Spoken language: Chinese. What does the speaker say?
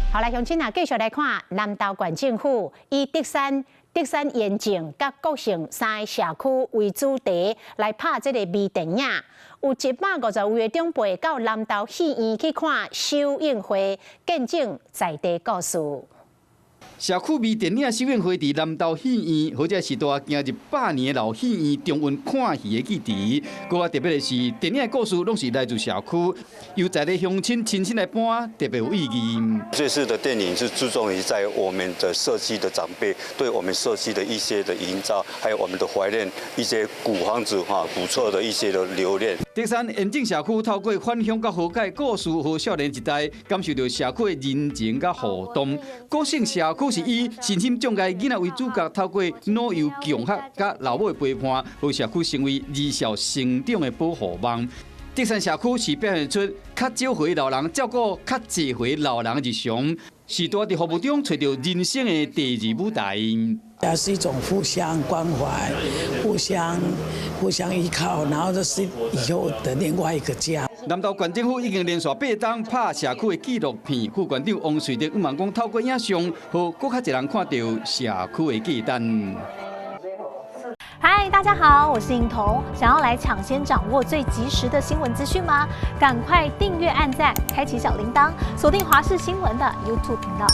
好来，乡亲啊，继续来看南投县政府以德山延靖甲国姓3个社区为主题来拍这个微电影，有150位的长辈到南投戏院去看首映会，见证在地故事。社区微电影首映会伫南投戏院，或者是大行100年的老戏院重温看戏的记忆。搁较特别的是，电影的故事拢是来自社区，由在地乡亲亲身来搬，特别有意义。这次的电影是注重于在我们的社区的长辈对我们社区的一些的营造，还有我们的怀念一些古房子古厝的一些的留恋。德山延靖社区透过返乡甲和解故事，和少年一代感受到社区的人情甲互动。国姓社区是以身心障碍囡仔为主角，透过老幼共学甲老母的陪伴，让社区成为儿少成长的保护网。德山社区是表现出较少岁老人照顾较济岁老人日常，时代伫服务中找到人生的第二舞台。也是一种互相关怀、互相依靠，然后这是以后的另外一个家。南投县政府已经连续8档拍社区的纪录片，副县长王瑞德希望讲透过影像，让更较侪人看到社区的记忆。嗨，大家好，我是颖彤。想要来抢先掌握最及时的新闻资讯吗？赶快订阅、按赞、开启小铃铛，锁定华视新闻的 YouTube 频道。